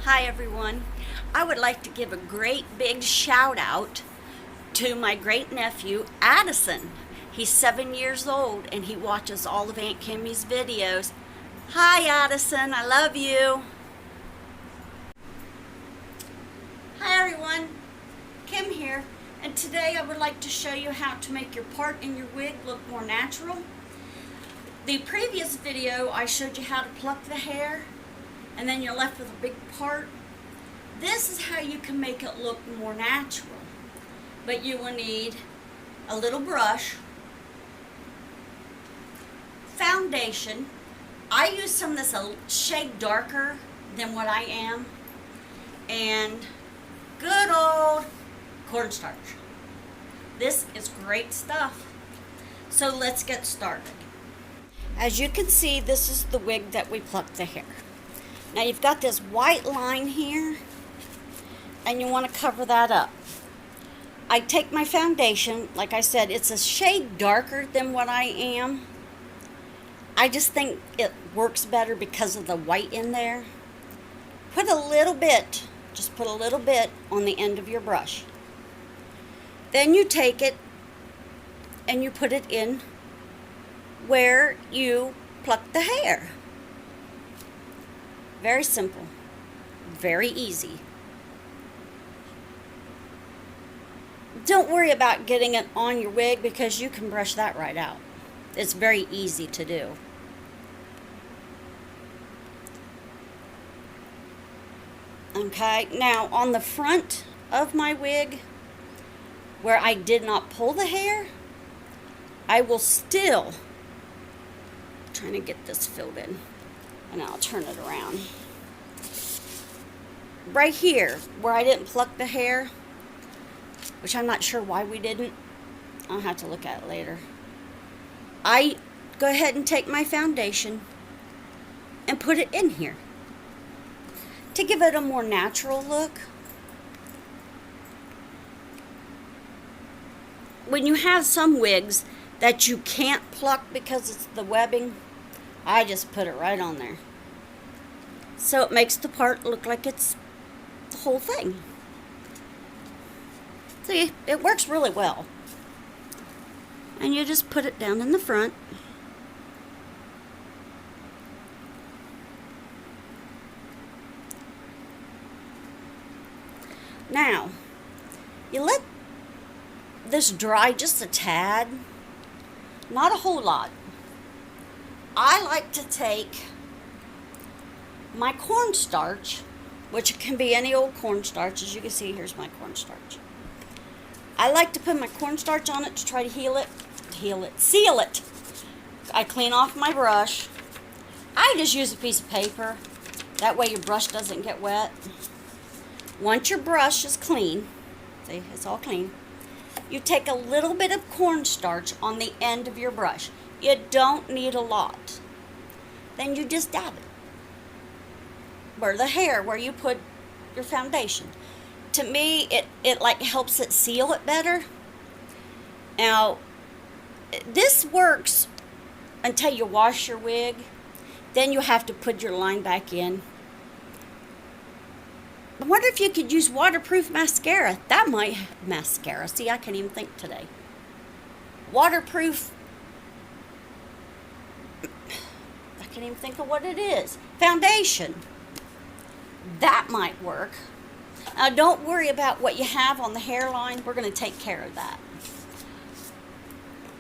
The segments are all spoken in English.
Hi everyone. I would like to give a great big shout out to my great nephew Addison. He's 7 years old and he watches all of Aunt Kimmy's videos. Hi Addison, I love you. Hi everyone, Kim here, and today I would like to show you how to make your part in your wig look more natural. The previous video I showed you how to pluck the hair and then you're left with a big part. This is how you can make it look more natural. But you will need a little brush, foundation. I use some that's a shade darker than what I am, and good old cornstarch. This is great stuff. So let's get started. As you can see, this is the wig that we plucked the hair. Now you've got this white line here, and you want to cover that up. I take my foundation, like I said, it's a shade darker than what I am. I just think it works better because of the white in there. Put a little bit, just put a little bit on the end of your brush. Then you take it and you put it in where you pluck the hair. Very simple, very easy. Don't worry about getting it on your wig because you can brush that right out. It's very easy to do. Okay, now on the front of my wig, where I did not pull the hair, I will still, trying to get this filled in, and I'll turn it around. Right here, where I didn't pluck the hair, which I'm not sure why we didn't. I'll have to look at it later. I go ahead and take my foundation and put it in here to give it a more natural look. When you have some wigs that you can't pluck because it's the webbing, I just put it right on there. So it makes the part look like it's the whole thing. See, it works really well. And you just put it down in the front. Now, you let this dry just a tad, not a whole lot. I like to take my cornstarch, which can be any old cornstarch. As you can see, here's my cornstarch. I like to put my cornstarch on it to try to seal it. I clean off my brush. I just use a piece of paper. That way your brush doesn't get wet. Once your brush is clean, see, it's all clean, you take a little bit of cornstarch on the end of your brush. You don't need a lot. Then you just dab it. Where the hair, where you put your foundation. To me, it like helps it seal it better. Now, this works until you wash your wig. Then you have to put your line back in. I wonder if you could use waterproof mascara. That might, mascara, see, I can't even think today. Waterproof, I can't even think of what it is. Foundation. That might work. Now, don't worry about what you have on the hairline. We're going to take care of that.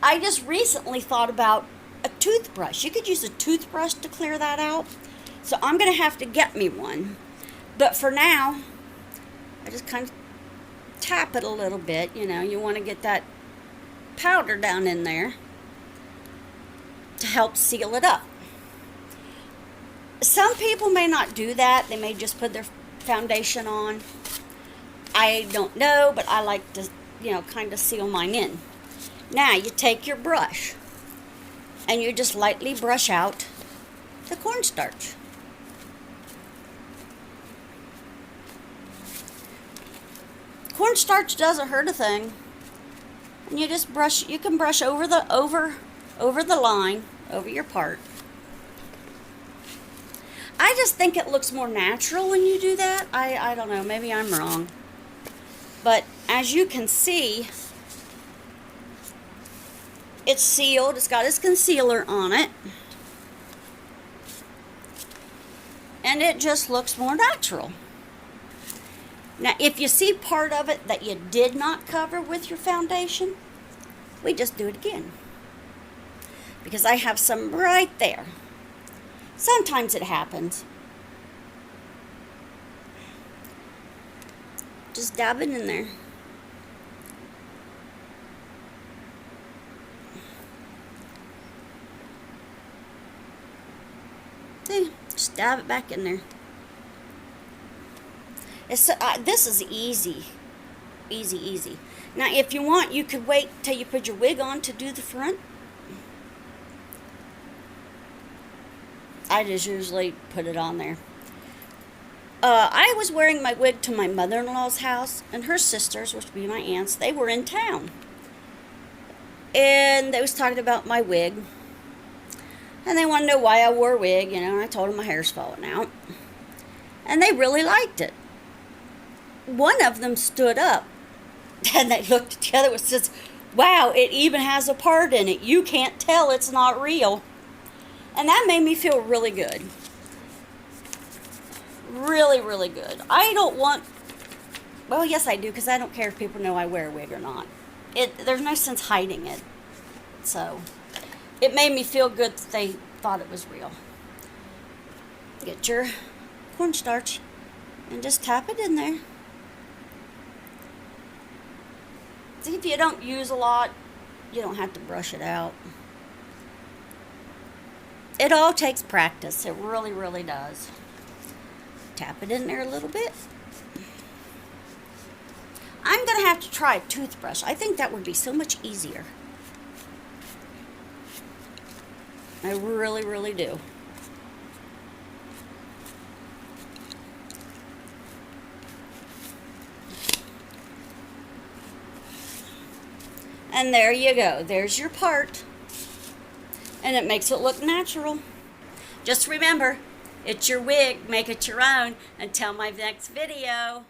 I just recently thought about a toothbrush. You could use a toothbrush to clear that out. So I'm going to have to get me one. But for now, I just kind of tap it a little bit. You know, you want to get that powder down in there to help seal it up. Some people may not do that. They may just put their foundation on. I don't know, but I like to, you know, kind of seal mine in. Now you take your brush and you just lightly brush out the cornstarch. Cornstarch doesn't hurt a thing. And you just brush, you can brush over the line, over your part. I I just think it looks more natural when you do that. I don't know, maybe I'm wrong. But as you can see, it's sealed. It's got its concealer on it. And it just looks more natural. Now, if you see part of it that you did not cover with your foundation, we just do it again. Because I have some right there. Sometimes it happens. Just dab it in there. See, just dab it back in there. This is easy. Easy, easy. Now, if you want, you could wait till you put your wig on to do the front. I just usually put it on there. I was wearing my wig to my mother-in-law's house, and her sisters, which would be my aunts, they were in town. And they was talking about my wig. And they wanted to know why I wore a wig, you know, and I told them my hair's falling out. And they really liked it. One of them stood up, and they looked at the other and says, wow, it even has a part in it. You can't tell it's not real. And that made me feel really good. Really, really good. I don't want, well, yes I do, because I don't care if people know I wear a wig or not. There's no sense hiding it. So, it made me feel good that they thought it was real. Get your cornstarch and just tap it in there. See, if you don't use a lot, you don't have to brush it out. It all takes practice. It really, really does. Tap it in there a little bit. I'm going to have to try a toothbrush. I think that would be so much easier. I really, really do. And there you go. There's your part. And it makes it look natural. Just remember, it's your wig. Make it your own. Until my next video.